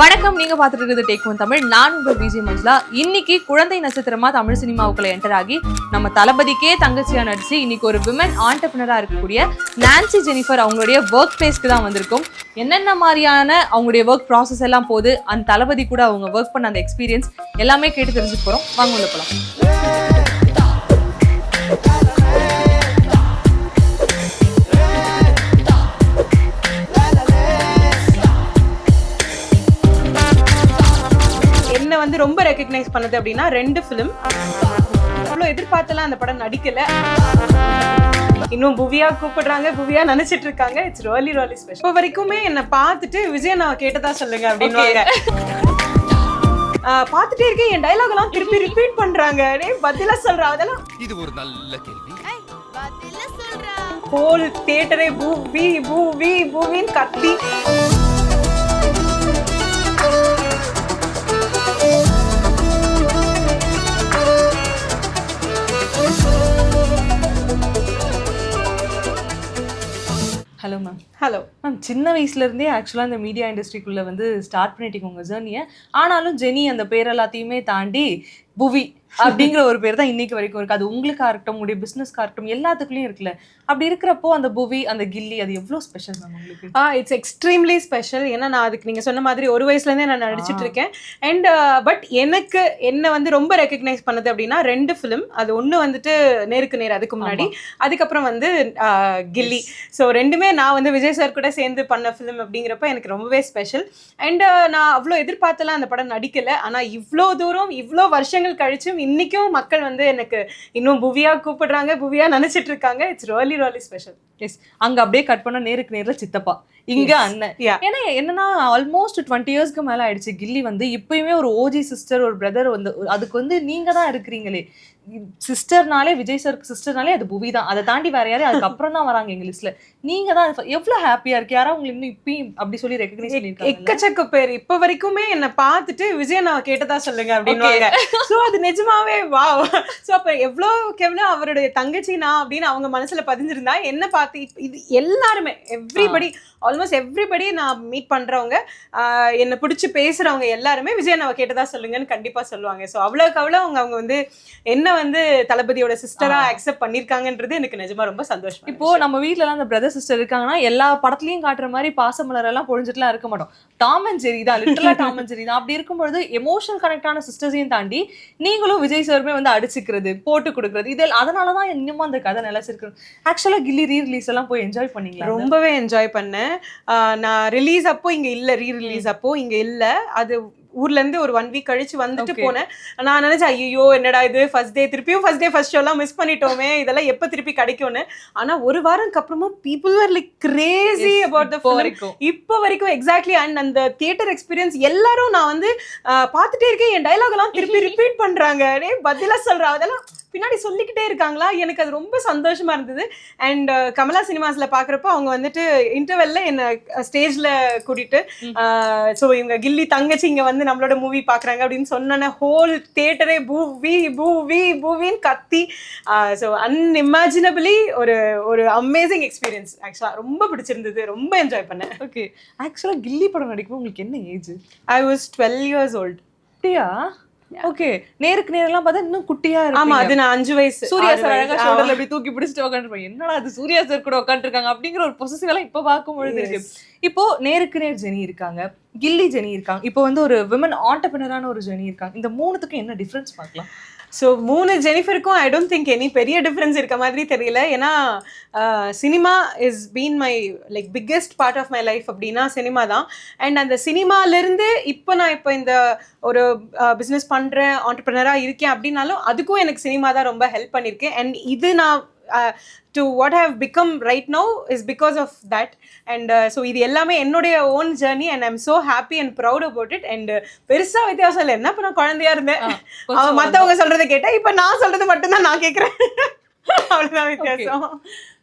வணக்கம், நீங்க பார்த்துட்டு இருக்கிறது டேக் ஒன் தமிழ். நான் உங்கள் விஜய் மஞ்சுளா. இன்னைக்கு குழந்தை நட்சத்திரமா தமிழ் சினிமாவுக்குள்ள என்டர் ஆகி நம்ம தளபதிக்கே தங்கச்சியா நடிச்சு இன்னைக்கு ஒரு விமன் ஆண்டர்பிரினரா இருக்கக்கூடிய நான்சி ஜெனிஃபர் அவங்களுடைய ஒர்க் பிளேஸ்க்கு தான் வந்திருக்கும். என்னென்ன மாதிரியான அவங்களுடைய ஒர்க் ப்ராசஸ் எல்லாம் போது, அந்த தளபதி கூட அவங்க ஒர்க் பண்ண அந்த எக்ஸ்பீரியன்ஸ் எல்லாமே கேட்டு தெரிஞ்சுக்க போறோம். வாங்க உள்ள போலாம். என்ன வந்து ரொம்ப ரெகக்னைஸ் பண்ணது அப்படின்னா 2 ஃபிலிம். அவ்வளோ எதிர்பார்த்தலாம் அந்த படம் நடிக்கல. இன்னும் புவியா கூப்பிடுறாங்க, புவியா நினைச்சிட்டு இருக்காங்க. It's really really special. இப்போ வரைக்குமே என்னை பார்த்துட்டு விஜய் நான் கேட்டதா சொல்லுங்க அப்படின்னு பார்த்துட்டே இருக்கேன். என் டைலாக் எல்லாம் திருப்பி ரிப்பீட் பண்றாங்க. பதிலா சொல்றா அதெல்லாம். இது ஒரு நல்ல கேள்வி. ஹோல் தியேட்டரே பூவி பூவி பூவின்னு கத்தி ஹலோ மேம். ஹலோ மேம், சின்ன வயசுல இருந்தே ஆக்சுவலாக இந்த மீடியா இண்டஸ்ட்ரிக்குள்ள வந்து ஸ்டார்ட் பண்ணிட்டீங்க உங்க ஜேர்னியை. ஆனாலும் ஜெனி அந்த பேர் எல்லாத்தையுமே தாண்டி புவி அப்படிங்கிற ஒரு பேர் தான் இன்னைக்கு வரைக்கும் இருக்கு. அது உங்களுக்கா இருக்கட்டும், உங்களுடைய பிசினஸ்க்கா இருக்கட்டும், எல்லாத்துக்குள்ளயும் இருக்குல்ல. அப்படி இருக்கிறப்போ அந்த புவி, அந்த கில்லி, அது எவ்வளோ ஸ்பெஷல் மேம் உங்களுக்கு? It's extremely special. ஏன்னா நான் அதுக்கு நீங்க சொன்ன மாதிரி ஒரு வயசுலேருந்தே நான் நடிச்சிட்டு இருக்கேன். அண்ட் பட் எனக்கு என்ன வந்து ரொம்ப ரெகக்னைஸ் பண்ணது அப்படின்னா 2 ஃபிலிம். அது ஒன்று வந்துட்டு நேருக்கு நேர், அதுக்கு முன்னாடி. அதுக்கப்புறம் வந்து கில்லி. ஸோ ரெண்டுமே நான் வந்து விஜய் சார் கூட சேர்ந்து பண்ண ஃபிலிம் அப்படிங்கிறப்ப எனக்கு ரொம்பவே ஸ்பெஷல். அண்ட் நான் அவ்வளோ எதிர்பார்த்தலாம் அந்த படம் நடிக்கல. ஆனால் இவ்வளோ தூரம் இவ்வளோ வருஷங்கள் கழிச்சும் இன்னைக்கும் மக்கள் வந்து எனக்கு இன்னும் புவியா கூப்பிடுறாங்க, புவியா நினைச்சிட்டு இருக்காங்க. It's really really special. Yes, அங்க அப்படியே கட் பண்ண நேருக்கு நேர்ல சித்தப்பா, இங்க அண்ணன். ஏன்னா என்னன்னா ஆல்மோஸ்ட் 20 இயர்ஸ்க்கு மேல ஆயிடுச்சு கில்லி வந்து. இப்பயுமே ஒரு ஓஜி சிஸ்டர், ஒரு பிரதர் வந்து அதுக்கு வந்து நீங்க தான் இருக்கிறீங்களே. சிஸ்டர்னாலே விஜய் சாருக்கு சிஸ்டர்னாலே அது புவி தான். அதை தாண்டி வேற யாரும் அதுக்கப்புறம் தான் வராங்க எங்க லிஸ்ட்ல. நீங்க தான் எவ்வளவு ஹாப்பியா இருக்கு. யாரா உங்களுக்கு இன்னும் இப்பயும் அப்படி சொல்லி ரெகக்னைஸ் பண்ணிருக்காங்க. எக்கச்சக்க பேர் இப்ப வரைக்குமே என்ன பார்த்துட்டு விஜய் நான் கேட்டதா சொல்லுங்க அப்படின்னு. சோ அது நிஜமாவே வாவ். சோ அப்ப எவ்வளவு அவருடைய தங்கச்சி நான் அப்படின்னு அவங்க மனசுல பதிஞ்சிருந்தா என்ன பார்த்து இது எல்லாருமே ஆல்மோஸ்ட் எவ்ரிபடி நான் மீட் பண்றவங்க, என்னை பிடிச்சி பேசுறவங்க எல்லாருமே விஜய் நான் கேட்டதா சொல்லுங்கன்னு கண்டிப்பா சொல்லுவாங்க. ஸோ அவ்வளோக்கு அவ்வளோ அவங்க வந்து என்ன வந்து தளபதியோட சிஸ்டரா அக்செப்ட் பண்ணிருக்காங்கன்றது எனக்கு நிஜமா ரொம்ப சந்தோஷம். இப்போ நம்ம வீட்டுல எல்லாம் அந்த பிரதர் சிஸ்டர் இருக்காங்கன்னா எல்லா படத்துலயும் காட்டுற மாதிரி பாசமலர் எல்லாம் பொழிஞ்சிட்டுலாம் இருக்க மாட்டோம். டாம் அண்ட் ஜெரி தான், லிட்டரலா டாம் அண்ட் ஜெரி தான். அப்படி இருக்கும்பொழுது எமோஷனல் கனெக்டான சிஸ்டர்ஸையும் தாண்டி நீங்களும் விஜய் சாருமே வந்து அடிச்சுக்கிறது, போட்டு கொடுக்குறது, இது அதனாலதான் இன்னமும் அந்த கதை நிலைச்சிருக்கு. ஆக்சுவலா கில்லி ரீ ரிலீஸ் எல்லாம் போய் என்ஜாய் பண்ணீங்களா? ரொம்பவே என்ஜாய் பண்ணேன். நான் ரிலீஸ் அப்போ இங்க இல்ல, ரீ ரிலீஸ் அப்போ இங்க இல்ல. அது ஊர்ல இருந்து ஒரு 1 வீக் கழிச்சு வந்துட்டு போனேன். நான் நினைச்சேன் ஐயோ என்னடா இது, ஃபர்ஸ்ட் டே திருப்பியும் ஃபர்ஸ்ட் டே ஃபர்ஸ்ட் ஷோ எல்லாம் மிஸ் பண்ணிட்டோமே, இதெல்லாம் எப்ப திருப்பி கிடைக்கும்னு. ஆனா ஒரு வாரம்க்கு அப்புறமா people are like Crazy about the film. இப்போ வரைக்கும் எக்ஸாக்ட்லி. அண்ட் அந்த தியேட்டர் எக்ஸ்பீரியன்ஸ் எல்லாரும் நான் வந்து பார்த்துட்டே இருக்கேன். என் டைலாக் எல்லாம் திருப்பி ரிப்பீட் பண்றாங்க. பதிலா சொல்றா அதெல்லாம் பின்னாடி சொல்லிக்கிட்டே இருக்காங்களா. எனக்கு அது ரொம்ப சந்தோஷமா இருந்தது. அண்ட் கமலா சினிமாஸ்ல பாக்குறப்போ அவங்க வந்துட்டு இன்டர்வெல்ல என்ன ஸ்டேஜ்ல கூட்டிட்டு ஸோ இவங்க கில்லி தங்கச்சி இங்க வந்து நம்மளோட மூவி பாக்குறாங்க அப்படின்னு சொன்ன ஹோல் தியேட்டரே பூவி பூவி பூவின்னு கத்தி. ஸோ அன்இமேஜினபிளி ஒரு அமேசிங் எக்ஸ்பீரியன்ஸ். ஆக்சுவலா ரொம்ப பிடிச்சிருந்தது, ரொம்ப என்ஜாய் பண்ணேன். ஓகே, ஆக்சுவலா கில்லி படம் நடிக்கும் உங்களுக்கு என்ன age? I was 12 years old. அப்படியா? ஓகே, நேருக்கு நேரெல்லாம் பார்த்தா இன்னும் குட்டியா இருக்கு. ஆமா, அது நான் 5 வயசு. சூர்யா சார் அழகா ஷோல்டர்ல அப்படி தூக்கி பிடிச்சிட்டு உட்காந்துருப்பேன். என்னடா அது சூர்யா சார் கூட உட்காந்துருக்காங்க அப்படிங்கிற ஒரு பொசசிவ் எல்லாம் இப்ப பார்க்கும்பொழுது இருக்கு. இப்போ நேருக்கு நேர் ஜெனி இருக்காங்க, கில்லி ஜெனி இருக்காங்க, இப்போ வந்து ஒரு விமன் ஆண்டர்பிரினரான ஒரு ஜெனி இருக்காங்க. இந்த மூணுத்துக்கும் என்ன டிஃபரன்ஸ் பார்க்கலாம்? ஸோ 3 ஜெனிஃபருக்கும் ஐ டோன்ட் திங்க் எனி பெரிய டிஃப்ரென்ஸ் இருக்க மாதிரி தெரியல. ஏன்னா cinema is been my like biggest part of my life அப்படின்னா சினிமா தான். அண்ட் அந்த சினிமாலேருந்து நான் இப்போ இந்த ஒரு பிஸ்னஸ் பண்ணுறேன், ஆண்டர்பிரினராக இருக்கேன் அப்படின்னாலும் அதுக்கும் எனக்கு சினிமா தான் ரொம்ப ஹெல்ப் பண்ணியிருக்கேன். அண்ட் இது நான் to what I have become right now is because of that. And so இது எல்லாமே என்னுடைய own journey and I'm so happy and proud about it. And பெருசா வித்தியாசம் இல்லை. என்ன இப்போ நான் குழந்தையா இருந்தேன், மற்றவங்க சொல்றதை கேட்டேன். இப்போ நான் சொல்றது மட்டும்தான் நான் கேட்குறேன். அவ்வளோதான் வித்தியாசம்.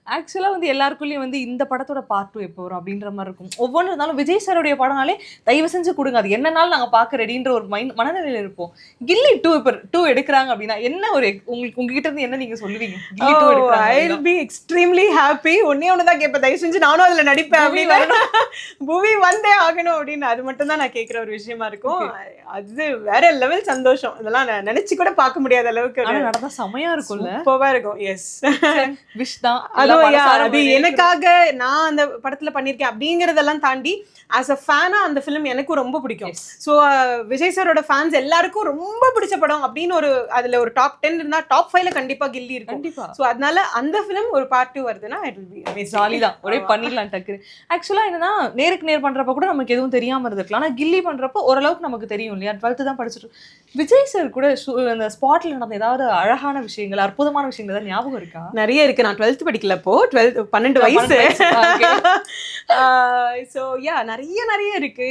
ஆக்சுவலா வந்து எல்லாருக்குள்ளயும் வந்து இந்த படத்தோட பார்ட் 2 எப்போ வரும் அப்படின்ற மாதிரி இருக்கும். ஒவ்வொன்று இருந்தாலும் விஜய் சாருடைய படம்னாலே தயவு செஞ்சு கொடுங்க, அது என்னன்னாலும் நாங்க பார்க்க ரெடின்ற ஒரு மனநிலையில இருப்போம். கில்லி 2 இப்போ 2 எடுக்கிறாங்க அப்படின்னா என்ன ஒரு உங்களுக்கு உங்ககிட்ட இருந்து என்ன நீங்க சொல்லுவீங்க? கில்லி 2 எடுக்கிறாங்க, I will be extremely happy. ஒன்னே ஒண்ணுதான் கேட்பேன், தயவு செஞ்சு நானும் அதுல நடிப்பேன் அப்படின்னு, மூவி வந்தே ஆகணும் அப்படின்னு. அது மட்டும் தான் நான் கேட்கிற ஒரு விஷயமா இருக்கும். அது வேற லெவல் சந்தோஷம். இதெல்லாம் நான் நினைச்சு கூட பார்க்க முடியாத அளவுக்கு நடந்தா செமையா இருக்கும்ல, சூப்பரா இருக்கும். எஸ், விஷ் தான். அது எனக்காக நான் அந்த படத்துல பண்ணிருக்கேன் அப்படிங்கறதெல்லாம் தாண்டி ஆஸ் அ ஃபேனா அந்த ஃபிலிம் எனக்கும் ரொம்ப பிடிக்கும். ஸோ விஜய் சாரோட ஃபேன்ஸ் எல்லாருக்கும் ரொம்ப பிடிச்ச படம் அப்படின்னு ஒரு அதுல ஒரு டாப் 10 இருந்தா டாப் 5ல கண்டிப்பா கில்லி இருக்கும். ஸோ அதனால அந்த ஃபிலிம் ஒரு பார்ட் 2 வருதுன்னா இட் வில் பி ஜாலி தான், ஒரே பண்ணிடலாம் டக்கு. ஆக்சுவலா என்னன்னா நேருக்கு நேர் பண்றப்ப கூட நமக்கு எதுவும் தெரியாம இருந்திருக்கலாம், ஆனா கில்லி பண்றப்போ ஓரளவுக்கு நமக்கு தெரியும் இல்லையா? 12th தான் படிச்சுட்டு விஜய் சார் கூட அந்த ஸ்பாட்ல நடந்த ஏதாவது அழகான விஷயங்கள், அற்புதமான விஷயங்கள் ஏதாவது ஞாபகம் இருக்கா? நிறைய இருக்கு. நான் 12th படிக்கலப்போ, 12 வயசு. ஸோ யா, நிறைய இருக்கு.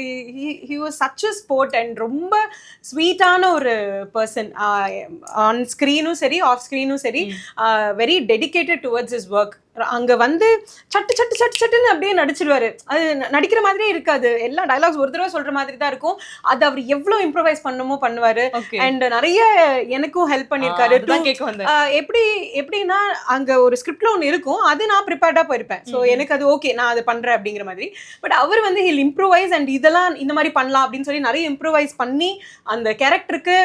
he was such a sport and ரொம்ப ஸ்வீட்டான ஒரு பர்சன். ஆன் ஸ்க்ரீனும் சரி ஆஃப் ஸ்க்ரீனும் சரி very dedicated towards his work. அங்க வந்து சட்டுன்னு அப்படியே நடிச்சிருவாரு. அது நடிக்கிற மாதிரியே இருக்காது, எல்லா டயலாக்ஸ் ஒரு தடவை சொல்ற மாதிரி தான் இருக்கும். அது அவர் எவ்வளவு இம்ப்ரோவைஸ் பண்ணணுமோ பண்ணுவாரு. அண்ட் நிறைய எனக்கும் ஹெல்ப் பண்ணிருக்காரு. எப்படின்னா அங்க ஒரு ஸ்கிரிப்ட்ல ஒன்று இருக்கும், அது நான் ப்ரிப்பேர்டா போயிருப்பேன். ஸோ எனக்கு அது ஓகே, நான் அது பண்றேன் அப்படிங்கிற மாதிரி. பட் அவர் வந்து ஹில் இம்ப்ரோவைஸ் அண்ட் இதெல்லாம் இந்த மாதிரி பண்ணலாம் அப்படின்னு சொல்லி நிறைய இம்ப்ரோவைஸ் பண்ணி அந்த கேரக்டருக்கு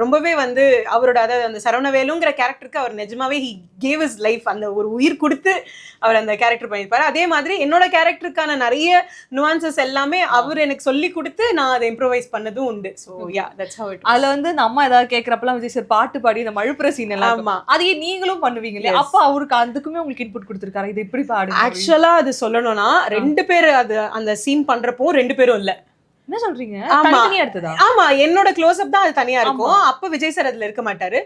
ரொம்பவே வந்து அவரோட, அதாவது அந்த சரவணவேலுங்கிற கேரக்டருக்கு அவர் நிஜமாவே ஹி கேவ் ஹிஸ் லைஃப், அந்த ஒரு உயிர் கொடுத்து அவர் அந்த கேரக்டர் பண்ணியிருப்பாரு. அதே மாதிரி என்னோட கேரக்டருக்கான நிறைய நுவான்சஸ் எல்லாமே அவர் எனக்கு சொல்லி கொடுத்து நான் அதை இம்ப்ரோவைஸ் பண்ணதும் உண்டு. So yeah, that's how it. அதுல வந்து இந்த அம்மா ஏதாவது கேட்கறப்பெல்லாம் விஜய் சார் பாட்டு பாடி இந்த மழுப்புற சீன் எல்லாம் அதையே நீங்களும் பண்ணுவீங்களே, அப்ப அவருக்கு அதுக்குமே உங்களுக்கு இன்புட் கொடுத்திருக்காரு, இது எப்படி பாடு? ஆக்சுவலா அது சொல்லணும்னா 2 பேர் அது அந்த சீன் பண்றப்போ 2 பேரும் இல்ல. என்ன சொல்றீங்க? தனியா எடுத்ததா? ஆமா, என்னோட க்ளோஸ் அப் தான் அது தனியா இருக்கும். அப்ப விஜய் சார் அதுல இருக்க மாட்டாரு.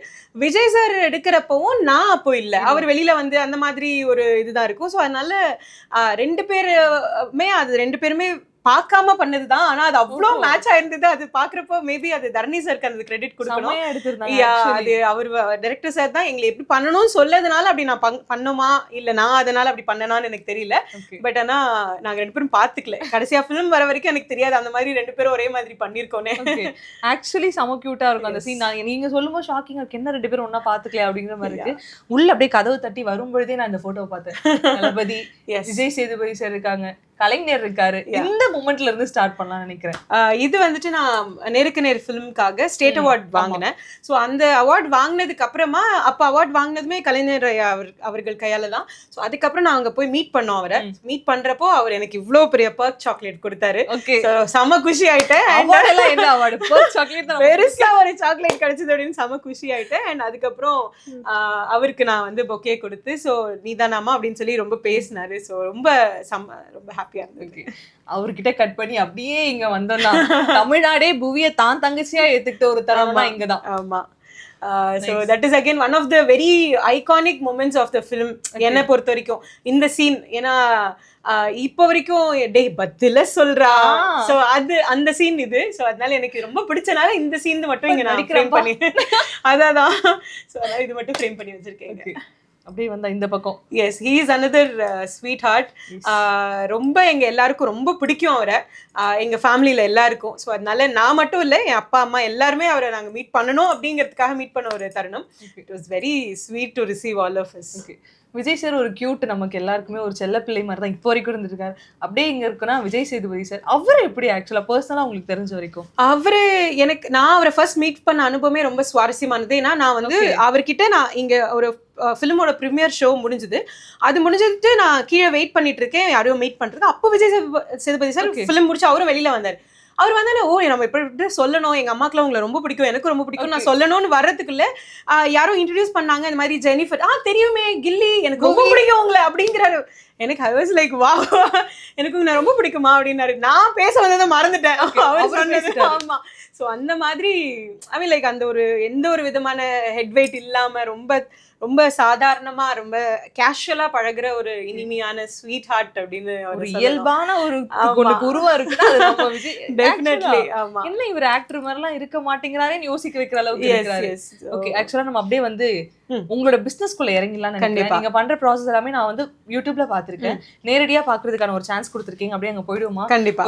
விஜய் சார் எடுக்கிறப்பவும் நான் அப்போ இல்ல, அவர் வெளியில வந்து அந்த மாதிரி ஒரு இதுதான் இருக்கும். ஸோ அதனால 2 பேருமே அது 2 பேருமே பார்க்காம பண்ணதுதான். ஆனா அது அவ்வளவு மேட்ச் ஆயிருந்தது. அது பாக்குறப்போ மேபி அது தரணி சாருக்கு அந்த கிரெடிட் கொடுக்கணும். அது அவர் டைரக்டர் சார் தான் எங்களை எப்படி பண்ணணும்னு சொல்லதுனால அப்படி நான் பண்ணோமா இல்ல நான் அதனால அப்படி பண்ணனான்னு எனக்கு தெரியல. பட் ஆனா நாங்க 2 பேரும் பாத்துக்கல. கடைசியா ஃபிலிம் வர வரைக்கும் எனக்கு தெரியாது அந்த மாதிரி 2 பேரும் ஒரே மாதிரி பண்ணிருக்கோனே. ஆக்சுவலி செம கியூட்டா இருக்கும் அந்த சீன். நீங்க சொல்லும்போது ஷாக்கிங்கா இருக்கு, என்ன 2 பேரும் ஒன்னா பாத்துக்கல அப்படிங்கிற மாதிரி இருக்கு. உள்ள அப்படியே கதவு தட்டி வரும்பொழுதே நான் இந்த போட்டோ பார்த்தேன். தளபதி, விஜய் சேதுபதி சார் இருக்காங்க, கலைஞர் இருக்காரு. இந்த மூமெண்ட்ல இருந்து ஸ்டார்ட் பண்ணலாம் நினைக்கிறேன். இது வந்துட்டு நான் நேருக்கு நேர் ஃபிலிமுக்காக ஸ்டேட் அவார்ட் வாங்கினேன். ஸோ அந்த அவார்ட் வாங்கினதுக்கு அப்புறமா, அப்போ அவார்ட் வாங்கினதுமே கலைஞர் அவர்கள் கையால தான். ஸோ அதுக்கப்புறம் நான் அங்க போய் மீட் பண்ணோம். அவரை மீட் பண்றப்போ அவர் எனக்கு இவ்வளோ பெரிய பர்க் சாக்லேட் கொடுத்தாரு. செம குஷி ஆயிட்டேன். பெருசா ஒரு சாக்லேட் கிடைச்சது அப்படின்னு செம குஷி ஆயிட்டேன். அண்ட் அதுக்கப்புறம் அவருக்கு நான் வந்து பொக்கே கொடுத்து, ஸோ நீதானாமா அப்படின்னு சொல்லி ரொம்ப பேசினாரு. ஸோ ரொம்ப ஹாப்பியா இருந்தது. அவர்கிட்ட கட் பண்ணி அப்படியே இங்க வந்தோம்னா தமிழ்நாடே புவிய தான் தங்கச்சியா ஏத்துக்கிட்ட ஒரு தரம் தான் இங்கதான். ஆமா. So that is again one of the very iconic moments of the film. என்னை பொறுத்த வரைக்கும் இந்த சீன், ஏன்னா இப்போ வரைக்கும் டே பத்தில சொல்றா, சோ அது அந்த சீன் இது. சோ அதனால எனக்கு ரொம்ப பிடிச்சனால இந்த சீன் மட்டும் இங்க நான் ஃப்ரேம் பண்ணி அதான் சோ அதான் இது மட்டும் ஃப்ரேம் பண்ணி வச்சிருக்கேன். அப்படியே வந்தா இந்த பக்கம். Yes, he is another sweetheart. ரொம்ப எங்க எல்லாருக்கும் ரொம்ப பிடிக்கும் அவரை, எங்க ஃபேமிலியில எல்லாருக்கும். ஸோ அதனால நான் மட்டும் இல்லை, என் அப்பா அம்மா எல்லாருமே அவரை நாங்கள் மீட் பண்ணணும் அப்படிங்கிறதுக்காக மீட் பண்ண ஒரு தருணம். It was very sweet to receive all of us. Vijay sir ஒரு கியூட், நமக்கு எல்லாருக்குமே ஒரு செல்ல பிள்ளை மாதிரி தான் இப்போ வரைக்கும் இருந்திருக்காரு. அப்படியே இங்க இருக்குன்னா விஜய் சேதுபதி சார், அவரு எப்படி ஆக்சுவலா பர்சனலா உங்களுக்கு தெரிஞ்ச வரைக்கும்? நான் அவரை ஃபர்ஸ்ட் மீட் பண்ண அனுபவமே ரொம்ப சுவாரஸ்யமானது. ஏன்னா நான் வந்து அவர்கிட்ட நான் இங்க ஒரு ஃபிலிமோட ப்ரீமியர் ஷோ முடிஞ்சது. அது முடிஞ்சிட்டு நான் கீழே வெயிட் பண்ணிட்டு இருக்கேன் யாரையும் மீட் பண்றது. அப்போ விஜய் சேதுபதி சார் ஃபிலிம் முடிச்சு அவரும் வெளியில வந்தார். அவர் வந்தானே, ஓ நம்ம எப்படி சொல்லணும், எங்க அம்மாக்கெல்லாம் உங்களை ரொம்ப பிடிக்கும், எனக்கு ரொம்ப பிடிக்கும், நான் சொல்லணும்னு வர்றதுக்குள்ள யாரும் இன்ட்ரடியூஸ் பண்ணாங்க, இந்த மாதிரி ஜெனிஃபர், தெரியுமே கில்லி, எனக்கு ரொம்ப பிடிக்கும் உங்களை அப்படிங்கிறாரு. எனக்கு ஐ வாஸ் லைக் வா எனக்கு உன்னை ரொம்ப பிடிக்குமா அப்படின்னாரு. நான் பேச வந்ததை மறந்துட்டேன். அவர் சொன்னது. ஆமா. ஸோ அந்த மாதிரி ஐ மீன் லைக் அந்த ஒரு எந்த ஒரு விதமான ஹெட்வெயிட் இல்லாம ரொம்ப ரொம்ப சாதாரணமா ரொம்ப கேஷுவலா பழகுற ஒரு இனிமையான ஸ்வீட் ஹார்ட் அப்படின்னு ஒரு இயல்பான ஒரு உருவம் இருக்குன்னா அது நம்ம விஜய். டெஃபினெட்லி. ஆமா. என்ன இவர் ஆக்டர் மாதிரிலாம் இருக்க மாட்டேங்கிறாரேன்னு யோசிக்க வைக்கிற அளவுக்கு இருக்காரு. ஓகே, ஆக்சுவலா நம்ம அப்படியே வந்து உங்களோட பிசினஸ்க்குள்ள இறங்கிடலாம் நினைக்கிறேன். நீங்க பண்ற ப்ராசஸ் எல்லாமே நான் வந்து யூடியூப்ல பாத்திருக்கேன். நேரடியா பாக்குறதுக்கான ஒரு சான்ஸ் கொடுத்துருக்கீங்க. அப்படியே அங்க போயிடுவோமா? கண்டிப்பா.